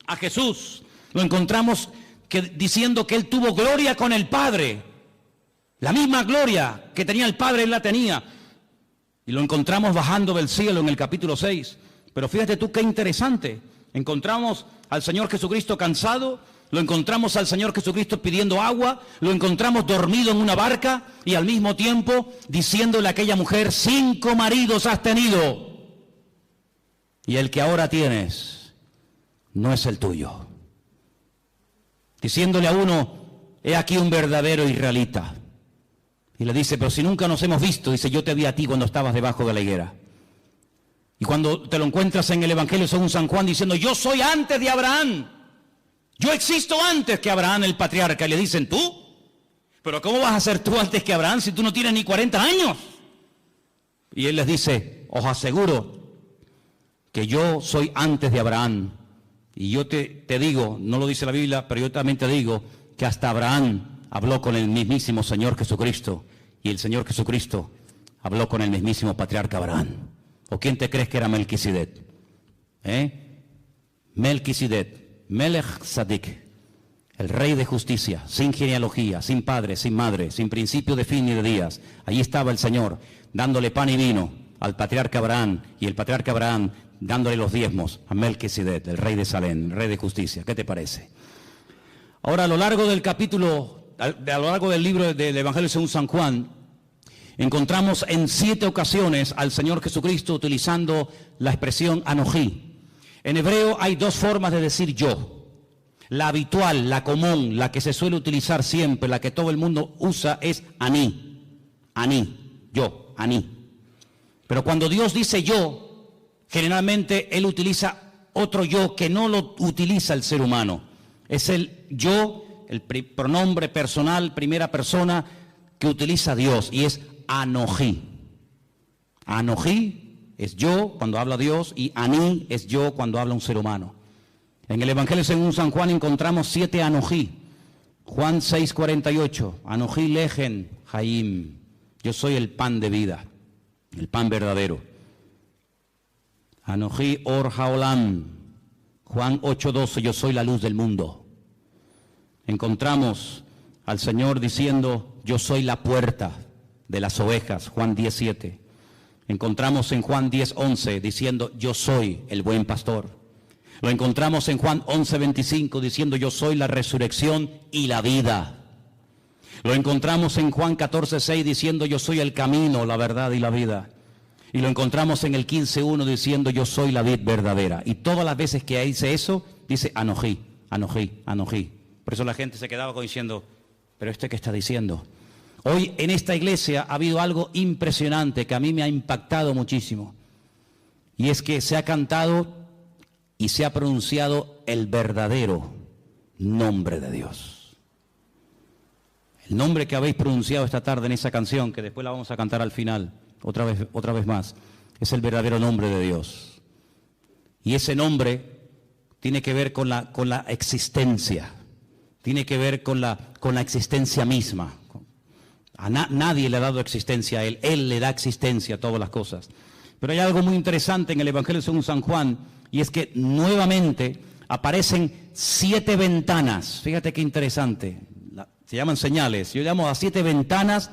a Jesús. Lo encontramos diciendo que Él tuvo gloria con el Padre. La misma gloria que tenía el Padre, Él la tenía. Y lo encontramos bajando del cielo en el capítulo 6. Pero fíjate tú qué interesante. Encontramos al Señor Jesucristo cansado, lo encontramos al Señor Jesucristo pidiendo agua, lo encontramos dormido en una barca y al mismo tiempo diciéndole a aquella mujer, 5 maridos has tenido y el que ahora tienes no es el tuyo. Diciéndole a uno, he aquí un verdadero israelita. Y le dice, pero si nunca nos hemos visto, dice, yo te vi a ti cuando estabas debajo de la higuera. Y cuando te lo encuentras en el Evangelio según San Juan diciendo, yo soy antes de Abraham. Yo existo antes que Abraham el patriarca. Y le dicen, ¿tú? ¿Pero cómo vas a ser tú antes que Abraham si tú no tienes ni 40 años? Y él les dice, os aseguro que yo soy antes de Abraham. Y yo te digo, no lo dice la Biblia, pero yo también te digo que hasta Abraham habló con el mismísimo Señor Jesucristo. Y el Señor Jesucristo habló con el mismísimo patriarca Abraham. ¿O quién te crees que era Melquisedec? Melquisedec, Melech Tzadik, el rey de justicia, sin genealogía, sin padre, sin madre, sin principio de fin ni de días. Allí estaba el Señor, dándole pan y vino al patriarca Abraham, y el patriarca Abraham dándole los diezmos a Melquisedec, el rey de Salem, el rey de justicia. ¿Qué te parece? Ahora, a lo largo del capítulo, a lo largo del libro del Evangelio según San Juan, encontramos en 7 ocasiones al Señor Jesucristo utilizando la expresión anojí. En hebreo hay 2 formas de decir yo. La habitual, la común, la que se suele utilizar siempre, la que todo el mundo usa es aní. Aní, yo, aní. Pero cuando Dios dice yo, generalmente Él utiliza otro yo que no lo utiliza el ser humano. Es el yo, el pronombre personal, primera persona que utiliza Dios y es anojí. Anojí es yo cuando habla Dios y aní es yo cuando habla un ser humano. En el Evangelio según San Juan encontramos 7 anojí. Juan 6:48, anojí lejen Jaim, yo soy el pan de vida, el pan verdadero. Anojí or haolam, Juan 8:12, yo soy la luz del mundo. Encontramos al Señor diciendo, yo soy la puerta de las ovejas, Juan 10:7. Encontramos en Juan 10:11 diciendo, yo soy el buen pastor. Lo encontramos en Juan 11:25 diciendo, yo soy la resurrección y la vida. Lo encontramos en Juan 14:6 diciendo, yo soy el camino, la verdad y la vida. Y lo encontramos en el 15:1 diciendo, yo soy la vid verdadera. Y todas las veces que dice eso, dice anojí, anojí, anojí. Por eso la gente se quedaba diciendo, pero ¿este qué está diciendo? Hoy en esta iglesia ha habido algo impresionante que a mí me ha impactado muchísimo. Y es que se ha cantado y se ha pronunciado el verdadero nombre de Dios. El nombre que habéis pronunciado esta tarde en esa canción, que después la vamos a cantar al final, otra vez más, es el verdadero nombre de Dios. Y ese nombre tiene que ver con la existencia, tiene que ver con la existencia misma. Nadie le ha dado existencia a Él le da existencia a todas las cosas. Pero hay algo muy interesante en el Evangelio según San Juan, y es que nuevamente aparecen 7 ventanas. Fíjate qué interesante. Se llaman señales. Yo llamo a 7 ventanas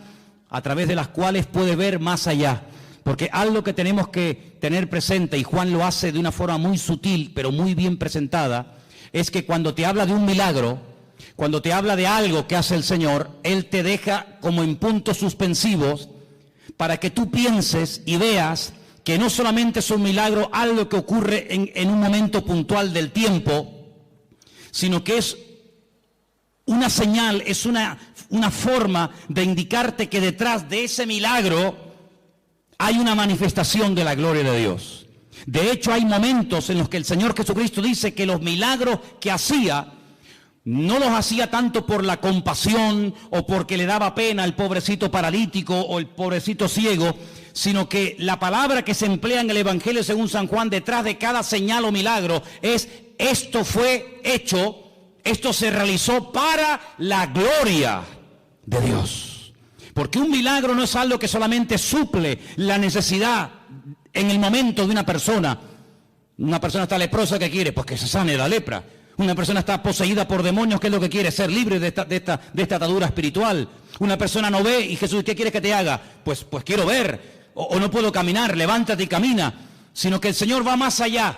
a través de las cuales puede ver más allá. Porque algo que tenemos que tener presente, y Juan lo hace de una forma muy sutil, pero muy bien presentada, es que cuando te habla de un milagro, cuando te habla de algo que hace el Señor, Él te deja como en puntos suspensivos para que tú pienses y veas que no solamente es un milagro, algo que ocurre en un momento puntual del tiempo, sino que es una señal, es una forma de indicarte que detrás de ese milagro hay una manifestación de la gloria de Dios. De hecho, hay momentos en los que el Señor Jesucristo dice que los milagros que hacía, no los hacía tanto por la compasión o porque le daba pena al pobrecito paralítico o el pobrecito ciego, sino que la palabra que se emplea en el Evangelio según San Juan detrás de cada señal o milagro es, esto fue hecho, esto se realizó para la gloria de Dios. Porque un milagro no es algo que solamente suple la necesidad en el momento de una persona. Una persona está leprosa, ¿qué quiere? Pues que se sane la lepra. Una persona está poseída por demonios, ¿qué es lo que quiere? Ser libre de esta atadura espiritual. Una persona no ve y Jesús, ¿qué quieres que te haga? Pues quiero ver. O no puedo caminar, levántate y camina. Sino que el Señor va más allá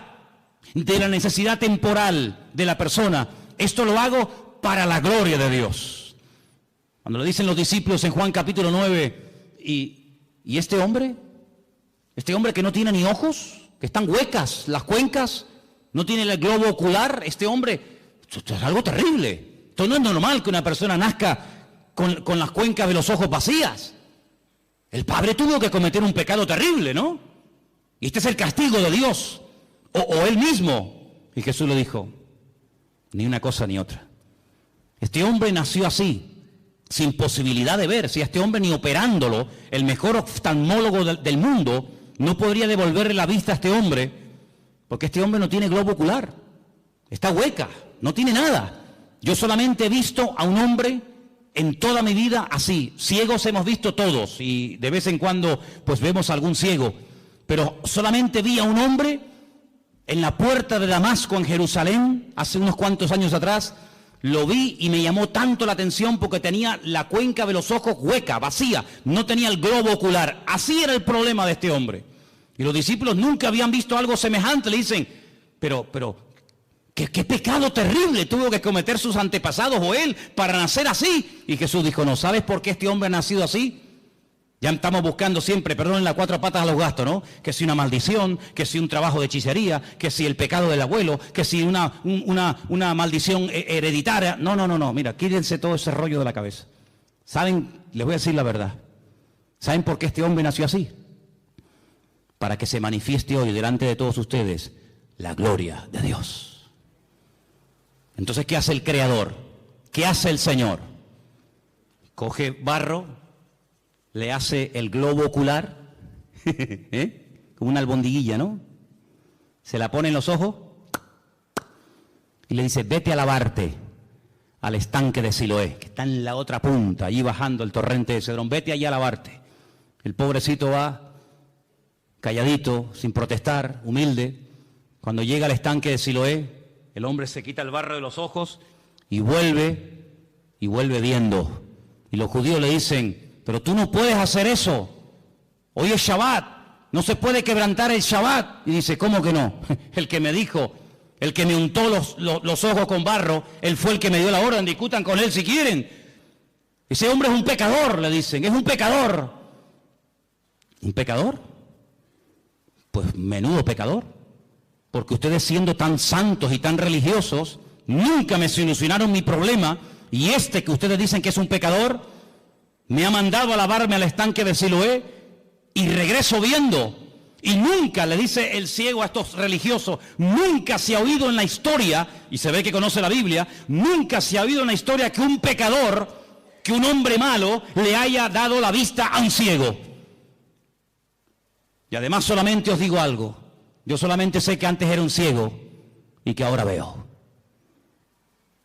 de la necesidad temporal de la persona. Esto lo hago para la gloria de Dios. Cuando lo dicen los discípulos en Juan capítulo 9, ¿y este hombre que no tiene ni ojos, que están huecas las cuencas, no tiene el globo ocular, este hombre, esto es algo terrible. Esto no es normal que una persona nazca con las cuencas de los ojos vacías. El padre tuvo que cometer un pecado terrible, ¿no? Y este es el castigo de Dios, o él mismo. Y Jesús le dijo, ni una cosa ni otra. Este hombre nació así, sin posibilidad de ver. Si a este hombre ni operándolo, el mejor oftalmólogo del mundo, no podría devolverle la vista a este hombre, porque este hombre no tiene globo ocular, está hueca, no tiene nada. Yo solamente he visto a un hombre en toda mi vida así. Ciegos hemos visto todos y de vez en cuando pues vemos a algún ciego, pero solamente vi a un hombre en la puerta de Damasco en Jerusalén hace unos cuantos años atrás. Lo vi y me llamó tanto la atención porque tenía la cuenca de los ojos hueca, vacía, no tenía el globo ocular. Así era el problema de este hombre. Y los discípulos nunca habían visto algo semejante. Le dicen, pero ¿qué pecado terrible tuvo que cometer sus antepasados o él para nacer así? Y Jesús dijo, ¿no sabes por qué este hombre ha nacido así? Ya estamos buscando siempre, perdonen las 4 patas a los gastos, ¿no? Que si una maldición, que si un trabajo de hechicería, que si el pecado del abuelo, que si una maldición hereditaria. No, mira, quítense todo ese rollo de la cabeza. ¿Saben? Les voy a decir la verdad. ¿Saben por qué este hombre nació así? Para que se manifieste hoy delante de todos ustedes la gloria de Dios. Entonces, ¿qué hace el Creador? ¿Qué hace el Señor? Coge barro, le hace el globo ocular, como una albondiguilla, ¿no? Se la pone en los ojos y le dice, vete a lavarte al estanque de Siloé, que está en la otra punta, allí bajando el torrente de Cedrón, vete allí a lavarte. El pobrecito va calladito, sin protestar, humilde. Cuando llega al estanque de Siloé, el hombre se quita el barro de los ojos y vuelve viendo. Y los judíos le dicen, pero tú no puedes hacer eso. Hoy es Shabbat, no se puede quebrantar el Shabbat. Y dice, ¿cómo que no? El que me dijo, el que me untó los ojos con barro, él fue el que me dio la orden, discutan con él si quieren. Ese hombre es un pecador, le dicen, es un pecador. ¿Un pecador? Pues menudo pecador, porque ustedes siendo tan santos y tan religiosos, nunca me solucionaron mi problema, y este que ustedes dicen que es un pecador, me ha mandado a lavarme al estanque de Siloé, y regreso viendo. Y nunca, le dice el ciego a estos religiosos, nunca se ha oído en la historia, y se ve que conoce la Biblia, nunca se ha oído en la historia que un pecador, que un hombre malo, le haya dado la vista a un ciego. Y además solamente os digo algo, yo solamente sé que antes era un ciego y que ahora veo.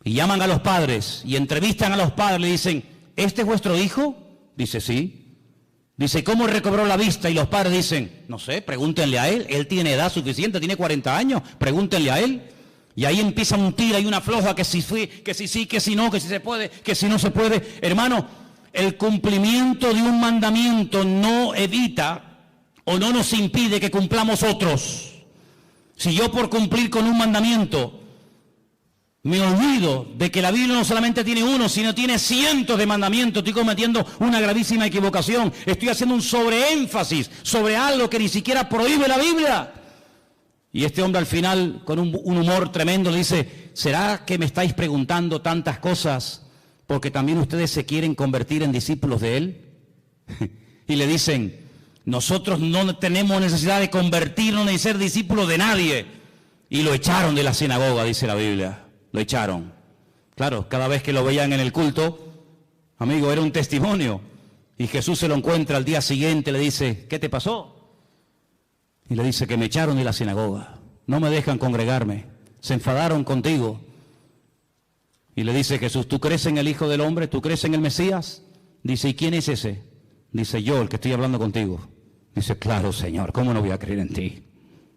Y llaman a los padres y entrevistan a los padres, le dicen, ¿este es vuestro hijo? Dice, sí. Dice, ¿cómo recobró la vista? Y los padres dicen, no sé, pregúntenle a él tiene edad suficiente, tiene 40 años, pregúntenle a él. Y ahí empieza un tira y una floja, que si sí, que si no, que si se puede, que si no se puede. Hermano, el cumplimiento de un mandamiento no evita o no nos impide que cumplamos otros. Si yo por cumplir con un mandamiento me olvido de que la Biblia no solamente tiene uno, sino tiene cientos de mandamientos, estoy cometiendo una gravísima equivocación. Estoy haciendo un sobreénfasis sobre algo que ni siquiera prohíbe la Biblia. Y este hombre al final, con un humor tremendo, le dice, ¿será que me estáis preguntando tantas cosas porque también ustedes se quieren convertir en discípulos de él? Y le dicen, nosotros no tenemos necesidad de convertirnos ni ser discípulos de nadie. Y lo echaron de la sinagoga, dice la Biblia. Lo echaron. Claro, cada vez que lo veían en el culto, amigo, era un testimonio. Y Jesús se lo encuentra al día siguiente, le dice, ¿qué te pasó? Y le dice que me echaron de la sinagoga. No me dejan congregarme. Se enfadaron contigo. Y le dice Jesús, ¿tú crees en el Hijo del Hombre? ¿Tú crees en el Mesías? Dice, ¿y quién es ese? Dice, yo, el que estoy hablando contigo. Dice, claro, Señor, ¿cómo no voy a creer en ti?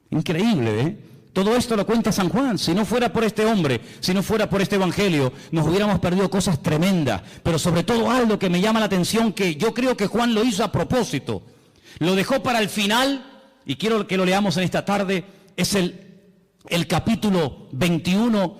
Increíble, ¿eh? Todo esto lo cuenta San Juan. Si no fuera por este hombre, si no fuera por este evangelio, nos hubiéramos perdido cosas tremendas. Pero sobre todo algo que me llama la atención, que yo creo que Juan lo hizo a propósito. Lo dejó para el final, y quiero que lo leamos en esta tarde, es el capítulo 21,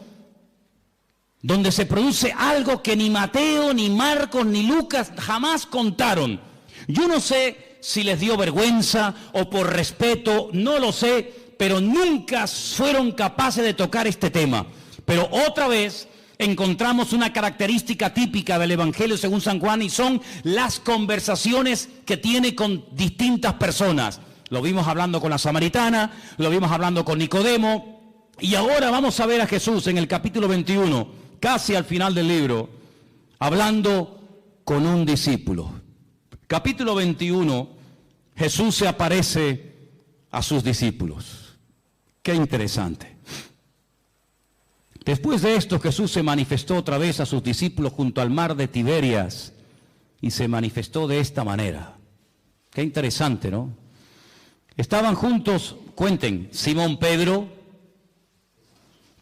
donde se produce algo que ni Mateo, ni Marcos, ni Lucas jamás contaron. Yo no sé si les dio vergüenza o por respeto, no lo sé, pero nunca fueron capaces de tocar este tema. Pero otra vez encontramos una característica típica del Evangelio según San Juan, y son las conversaciones que tiene con distintas personas. Lo vimos hablando con la samaritana, lo vimos hablando con Nicodemo, y ahora vamos a ver a Jesús en el capítulo 21, casi al final del libro, hablando con un discípulo. Capítulo 21, Jesús se aparece a sus discípulos. Qué interesante. Después de esto, Jesús se manifestó otra vez a sus discípulos junto al mar de Tiberias, y se manifestó de esta manera. Qué interesante, ¿no? Estaban juntos, cuenten, Simón Pedro,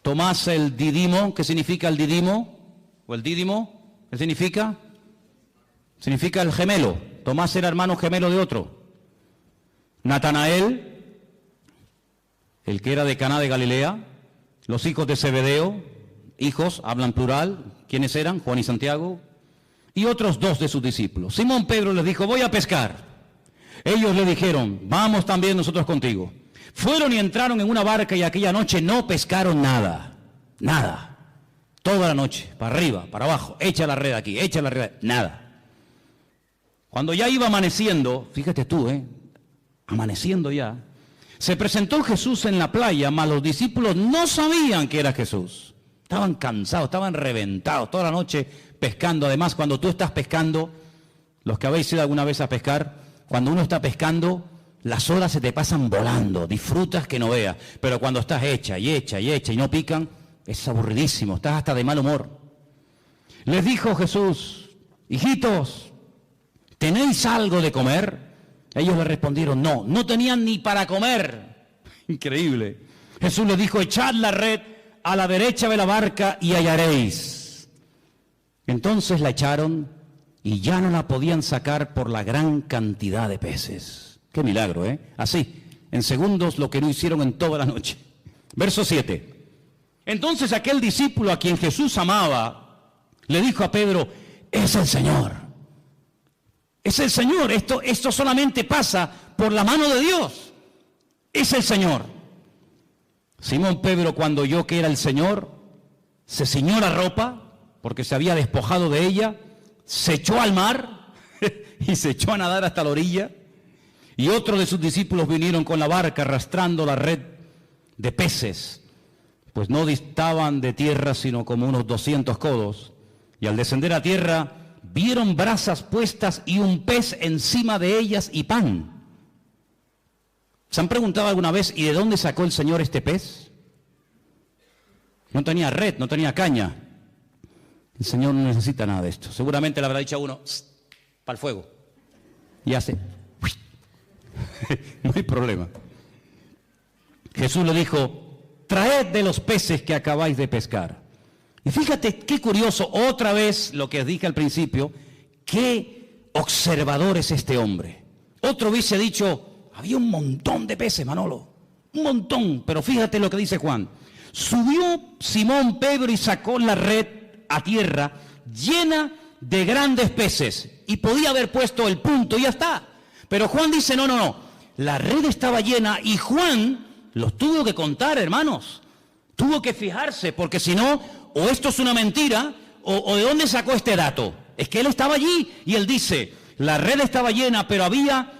Tomás el Didimo. ¿Qué significa el Didimo? ¿O el Dídimo? ¿Qué significa? Significa el gemelo. Tomás era hermano gemelo de otro. Natanael, el que era de Caná de Galilea. Los hijos de Zebedeo, hijos, hablan plural. ¿Quiénes eran? Juan y Santiago. Y otros dos de sus discípulos. Simón Pedro les dijo, voy a pescar. Ellos le dijeron, vamos también nosotros contigo. Fueron y entraron en una barca, y aquella noche no pescaron nada. Nada. Toda la noche, para arriba, para abajo, echa la red aquí, echa la red, nada. Cuando ya iba amaneciendo, fíjate tú, amaneciendo ya, se presentó Jesús en la playa, mas los discípulos no sabían que era Jesús. Estaban cansados, estaban reventados, toda la noche pescando. Además, cuando tú estás pescando, los que habéis ido alguna vez a pescar, cuando uno está pescando, las horas se te pasan volando, disfrutas que no veas. Pero cuando estás hecha y no pican, es aburridísimo, estás hasta de mal humor. Les dijo Jesús, hijitos, ¿tenéis algo de comer? Ellos le respondieron, no, no tenían ni para comer. Increíble. Jesús les dijo, echad la red a la derecha de la barca y hallaréis. Entonces la echaron y ya no la podían sacar por la gran cantidad de peces. Qué milagro, ¿eh? Así, en segundos, lo que no hicieron en toda la noche. Verso 7. Entonces aquel discípulo a quien Jesús amaba, le dijo a Pedro, es el Señor. Es el Señor. Esto solamente pasa por la mano de Dios. Es el Señor. Simón Pedro, cuando oyó que era el Señor, se ciñó la ropa, porque se había despojado de ella, se echó al mar y se echó a nadar hasta la orilla. Y otros de sus discípulos vinieron con la barca arrastrando la red de peces, pues no distaban de tierra sino como unos 200 codos. Y al descender a tierra, vieron brasas puestas y un pez encima de ellas y pan. ¿Se han preguntado alguna vez, ¿y de dónde sacó el Señor este pez? No tenía red, no tenía caña. El Señor no necesita nada de esto. Seguramente le habrá dicho a uno, para el fuego. Y hace, no hay problema. Jesús le dijo, traed de los peces que acabáis de pescar. Y fíjate qué curioso, otra vez lo que dije al principio, qué observador es este hombre. Otro hubiese dicho, había un montón de peces, Manolo, un montón, pero fíjate lo que dice Juan. Subió Simón Pedro y sacó la red a tierra llena de grandes peces, y podía haber puesto el punto y ya está. Pero Juan dice, no, la red estaba llena, y Juan los tuvo que contar, hermanos. Tuvo que fijarse, porque si no, o esto es una mentira, o de dónde sacó este dato. Es que él estaba allí, y él dice, la red estaba llena, pero había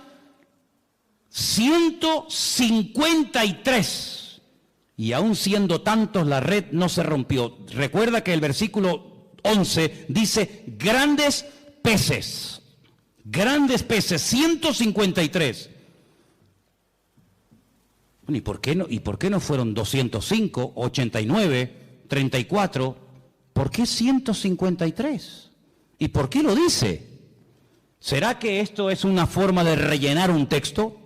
153, y aún siendo tantos, la red no se rompió. Recuerda que el versículo 11 dice, grandes peces, 153. Bueno, ¿y por qué no fueron 205, 89, 34? ¿Por qué 153? ¿Y por qué lo dice? ¿Será que esto es una forma de rellenar un texto?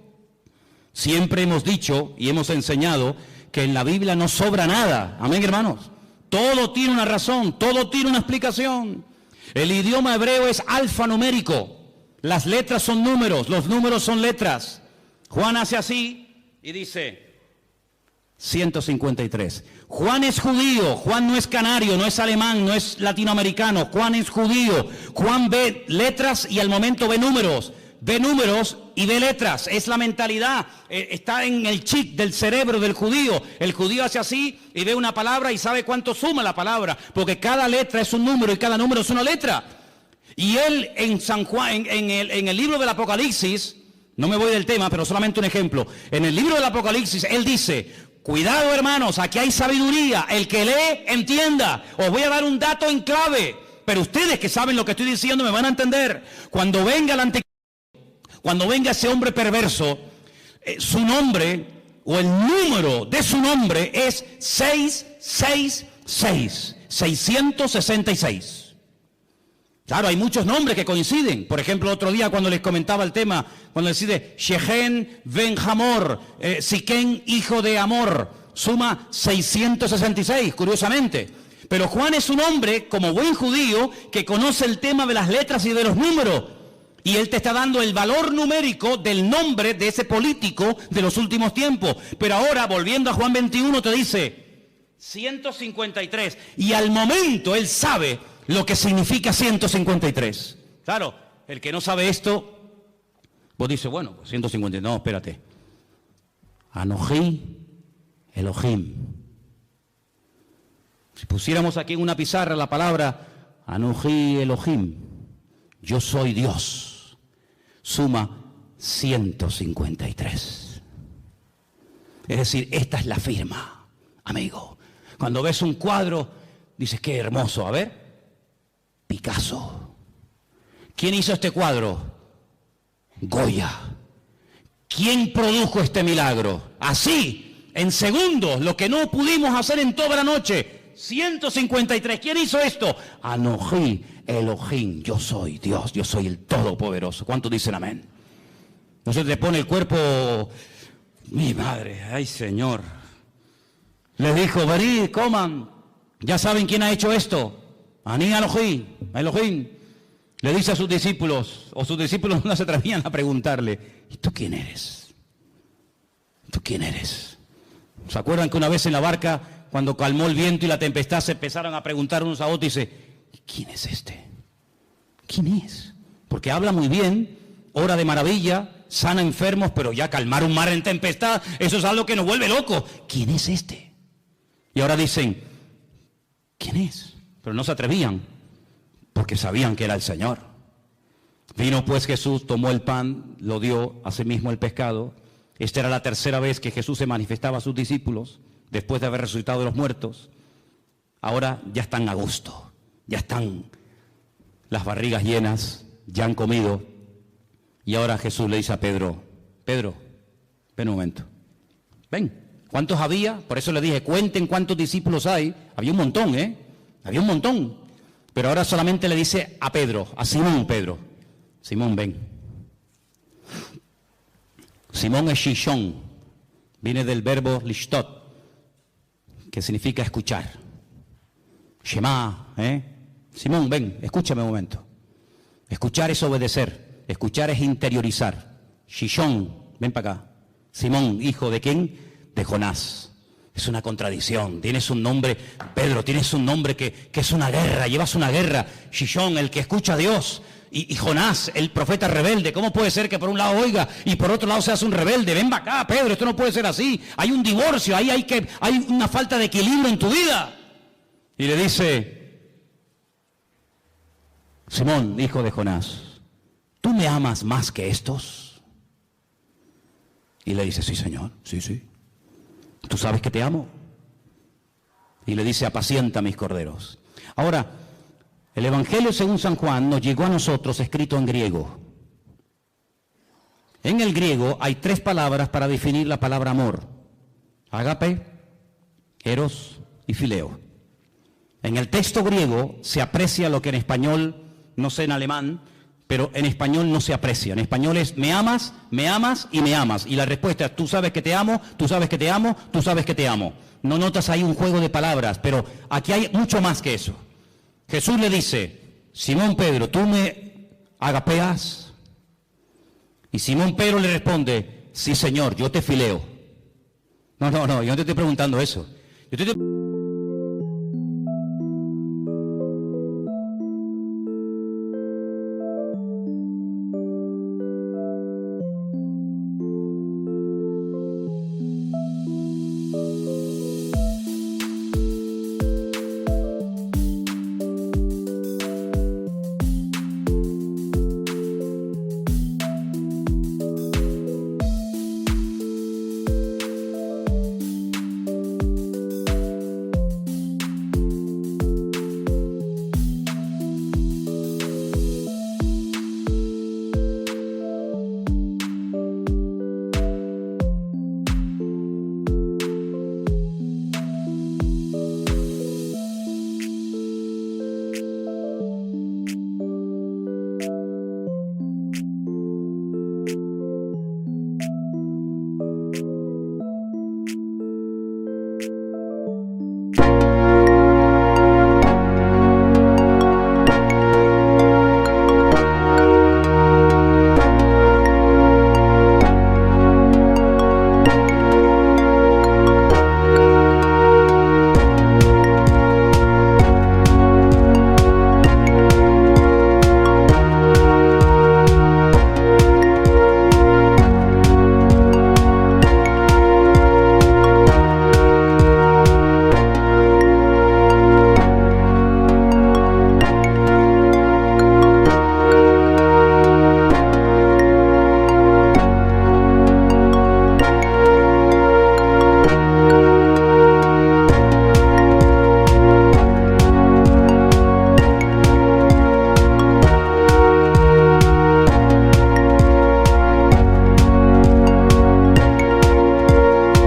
Siempre hemos dicho y hemos enseñado que en la Biblia no sobra nada. Amén, hermanos. Todo tiene una razón, todo tiene una explicación. El idioma hebreo es alfanumérico. Las letras son números, los números son letras. Juan hace así y dice 153. Juan es judío, Juan no es canario, no es alemán, no es latinoamericano. Juan es judío. Juan ve letras y al momento ve números. Ve números y ve letras, es la mentalidad, está en el chip del cerebro del judío. El judío hace así y ve una palabra y sabe cuánto suma la palabra, porque cada letra es un número y cada número es una letra. Y él en San Juan, en el libro del Apocalipsis, no me voy del tema, pero solamente un ejemplo. En el libro del Apocalipsis, él dice, cuidado hermanos, aquí hay sabiduría, el que lee, entienda. Os voy a dar un dato en clave, pero ustedes que saben lo que estoy diciendo me van a entender. Cuando venga el anticristo, cuando venga ese hombre perverso, su nombre o el número de su nombre es 666, 666. Claro, hay muchos nombres que coinciden. Por ejemplo, otro día cuando les comentaba el tema, cuando decide Shechem ben Hamor, Siquén hijo de Amor, suma 666, curiosamente. Pero Juan es un hombre, como buen judío, que conoce el tema de las letras y de los números. Y él te está dando el valor numérico del nombre de ese político de los últimos tiempos. Pero ahora, volviendo a Juan 21, te dice 153. Y al momento él sabe lo que significa 153. Claro, el que no sabe esto, vos dices, bueno, pues 153, no, espérate. Anojí Elohim. Si pusiéramos aquí en una pizarra la palabra Anojí Elohim, yo soy Dios, suma 153. Es decir, esta es la firma, amigo. Cuando ves un cuadro, dices, qué hermoso. A ver, Picasso. ¿Quién hizo este cuadro? Goya. ¿Quién produjo este milagro? Así, en segundos, lo que no pudimos hacer en toda la noche, 153. ¿Quién hizo esto? Anojí, Elohim, yo soy Dios, yo soy el Todopoderoso. ¿Cuántos dicen amén? No se te pone el cuerpo, mi madre, ay Señor. Les dijo, venid, coman. Ya saben quién ha hecho esto. Aní Elohim, Elohim. Le dice a sus discípulos, o sus discípulos no se atrevían a preguntarle, ¿y tú quién eres? ¿Tú quién eres? ¿Se acuerdan que una vez en la barca, cuando calmó el viento y la tempestad, se empezaron a preguntar unos a otros y dice, ¿quién es este? ¿Quién es? Porque habla muy bien, obra de maravilla, sana enfermos, pero ya calmar un mar en tempestad, eso es algo que nos vuelve locos. ¿Quién es este? Y ahora dicen, ¿quién es? Pero no se atrevían, porque sabían que era el Señor. Vino pues Jesús, tomó el pan, lo dio, asimismo el pescado. Esta era la tercera vez que Jesús se manifestaba a sus discípulos, después de haber resucitado de los muertos. Ahora ya están a gusto, ya están las barrigas llenas, ya han comido. Y ahora Jesús le dice a Pedro, Pedro, ven un momento, ven. ¿Cuántos había? Por eso le dije, cuenten cuántos discípulos hay. Había un montón, había un montón. Pero ahora solamente le dice a Pedro, a Simón, Pedro, Simón, ven. Simón es Shishon, viene del verbo lishtot, que significa escuchar. Shema, Simón, ven, escúchame un momento. Escuchar es obedecer, escuchar es interiorizar. Shishon, ven para acá. Simón, hijo de quién? De Jonás. Es una contradicción. Tienes un nombre, Pedro, tienes un nombre que es una guerra, llevas una guerra. Shishon, el que escucha a Dios. Y Jonás, el profeta rebelde. ¿Cómo puede ser que por un lado oiga y por otro lado seas un rebelde? Ven para acá, Pedro, esto no puede ser así. Hay un divorcio, ahí hay una falta de equilibrio en tu vida. Y le dice, Simón, hijo de Jonás, ¿tú me amas más que estos? Y le dice, sí, Señor, sí. ¿Tú sabes que te amo? Y le dice, apacienta mis corderos. Ahora, el Evangelio según San Juan nos llegó a nosotros escrito en griego. En el griego hay 3 palabras para definir la palabra amor. Ágape, eros y fileo. En el texto griego se aprecia lo que en español, no sé en alemán, pero en español no se aprecia. En español es me amas y me amas. Y la respuesta es tú sabes que te amo, tú sabes que te amo, tú sabes que te amo. No notas ahí un juego de palabras, pero aquí hay mucho más que eso. Jesús le dice, Simón Pedro, ¿tú me agapeas? Y Simón Pedro le responde, sí Señor, yo te fileo. No, yo no te estoy preguntando eso. Yo te estoy